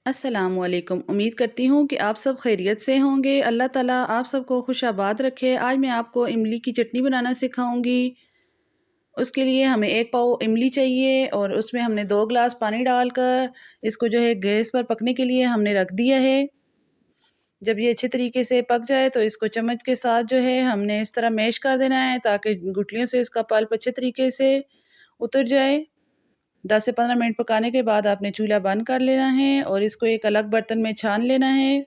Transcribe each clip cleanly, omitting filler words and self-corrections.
अस्सलामुअलैकुम। उम्मीद करती हूँ कि आप सब खैरियत से होंगे। अल्लाह ताला आप सबको खुश आबाद रखे। आज मैं आपको इमली की चटनी बनाना सिखाऊंगी। उसके लिए हमें 1 पाव इमली चाहिए और उसमें हमने 2 गिलास पानी डालकर इसको जो है गैस पर पकने के लिए हमने रख दिया है। जब ये अच्छे तरीके से पक जाए तो इसको चम्मच के साथ जो है हमने इस तरह मैश कर देना है ताकि गुठलियों से इसका पल्प अच्छे तरीके से उतर जाए। 10 से 15 मिनट पकाने के बाद आपने चूल्हा बंद कर लेना है और इसको एक अलग बर्तन में छान लेना है।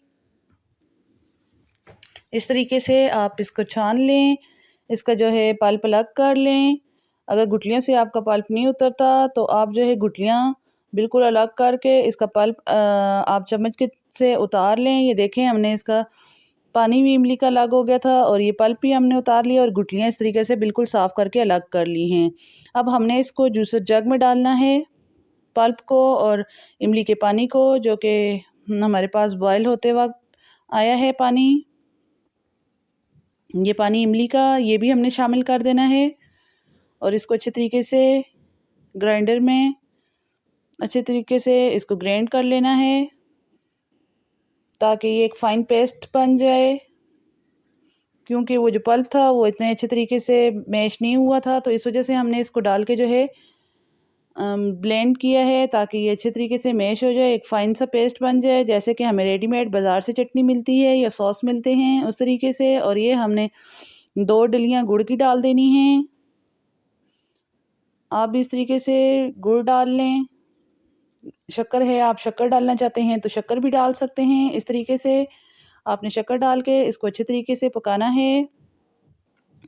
इस तरीके से आप इसको छान लें, इसका जो है पल्प अलग कर लें। अगर गुठलियों से आपका पल्प नहीं उतरता तो आप जो है गुठलियाँ बिल्कुल अलग करके इसका पल्प आप चम्मच के से उतार लें। ये देखें हमने इसका पानी भी इमली का अलग हो गया था और ये पल्प भी हमने उतार लिया और गुठलियाँ इस तरीके से बिल्कुल साफ़ करके अलग कर ली हैं। अब हमने इसको जूसर जग में डालना है, पल्प को और इमली के पानी को, जो कि हमारे पास बॉयल होते वक्त आया है पानी। ये पानी इमली का ये भी हमने शामिल कर देना है और इसको अच्छे तरीके से ग्राइंडर में अच्छे तरीके से इसको ग्राइंड कर लेना है ताकि ये एक फ़ाइन पेस्ट बन जाए। क्योंकि वो जो पल्प था वो इतने अच्छे तरीके से मैश नहीं हुआ था, तो इस वजह से हमने इसको डाल के जो है ब्लेंड किया है ताकि ये अच्छे तरीके से मैश हो जाए, एक फ़ाइन सा पेस्ट बन जाए, जैसे कि हमें रेडीमेड बाज़ार से चटनी मिलती है या सॉस मिलते हैं उस तरीके से। और ये हमने 2 डलियाँ गुड़ की डाल देनी हैं। आप भी इस तरीके से गुड़ डाल लें। शक्कर है, आप शक्कर डालना चाहते हैं तो शक्कर भी डाल सकते हैं। इस तरीके से आपने शक्कर डाल के इसको अच्छे तरीके से पकाना है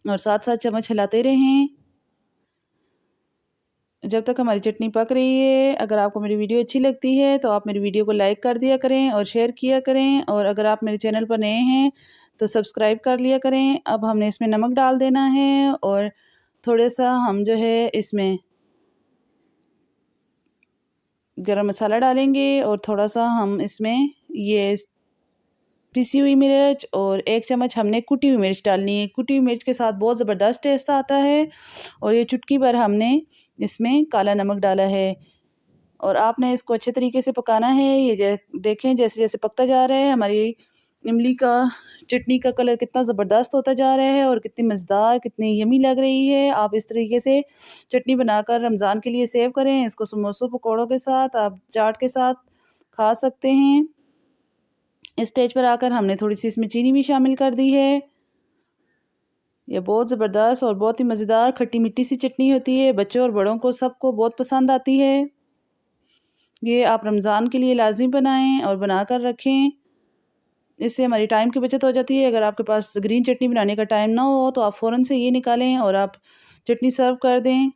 और साथ-साथ चम्मच हिलाते रहें जब तक हमारी चटनी पक रही है। अगर आपको मेरी वीडियो अच्छी लगती है तो आप मेरी वीडियो को लाइक कर दिया करें और शेयर किया करें, और अगर आप मेरे चैनल पर नए हैं तो सब्सक्राइब कर लिया करें। अब हमने इसमें नमक डाल देना है और थोड़ा सा हम जो है इसमें गरम मसाला डालेंगे और थोड़ा सा हम इसमें ये पिसी हुई मिर्च और 1 चम्मच हमने कुटी हुई मिर्च डालनी है। कुटी हुई मिर्च के साथ बहुत ज़बरदस्त टेस्ट आता है। और ये चुटकी भर हमने इसमें काला नमक डाला है और आपने इसको अच्छे तरीके से पकाना है। ये देखें जैसे जैसे पकता जा रहा है हमारी इमली का चटनी का कलर कितना ज़बरदस्त होता जा रहा है और कितनी मज़ेदार कितनी यमी लग रही है। आप इस तरीके से चटनी बनाकर रमज़ान के लिए सेव करें। इसको समोसों पकौड़ों के साथ, आप चाट के साथ खा सकते हैं। इस स्टेज पर आकर हमने थोड़ी सी इसमें चीनी भी शामिल कर दी है। ये बहुत ज़बरदस्त और बहुत ही मज़ेदार खट्टी मीठी सी चटनी होती है। बच्चों और बड़ों को सबको बहुत पसंद आती है। ये आप रमज़ान के लिए लाज़मी बनाएं और बना कर रखें। इससे हमारी टाइम की बचत हो जाती है। अगर आपके पास ग्रीन चटनी बनाने का टाइम ना हो तो आप फ़ौरन से ये निकालें और आप चटनी सर्व कर दें।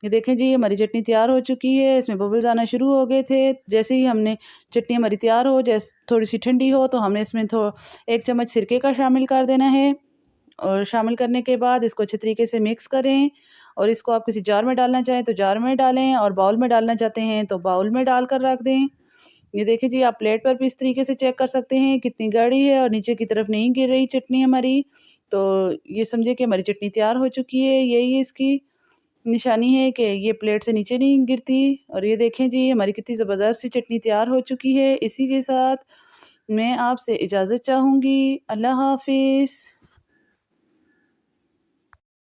ये देखें जी हमारी चटनी तैयार हो चुकी है। इसमें बबल्स आना शुरू हो गए थे। जैसे ही हमने चटनी हमारी तैयार हो, जैसे थोड़ी सी ठंडी हो, तो हमने इसमें 1 चम्मच सिरके का शामिल कर देना है और शामिल करने के बाद इसको अच्छे तरीके से मिक्स करें और इसको आप किसी जार में डालना चाहें तो जार में डालें और बाउल में डालना चाहते हैं तो बाउल में डाल कर रख दें। ये देखिए जी आप प्लेट पर भी इस तरीके से चेक कर सकते हैं कितनी गाढ़ी है और नीचे की तरफ नहीं गिर रही चटनी हमारी। तो ये समझे कि हमारी चटनी तैयार हो चुकी है। यही इसकी निशानी है कि ये प्लेट से नीचे नहीं गिरती। और ये देखें जी हमारी कितनी ज़बरदस्त सी चटनी तैयार हो चुकी है। इसी के साथ मैं आपसे इजाज़त चाहूँगी। अल्लाह हाफ़िज़।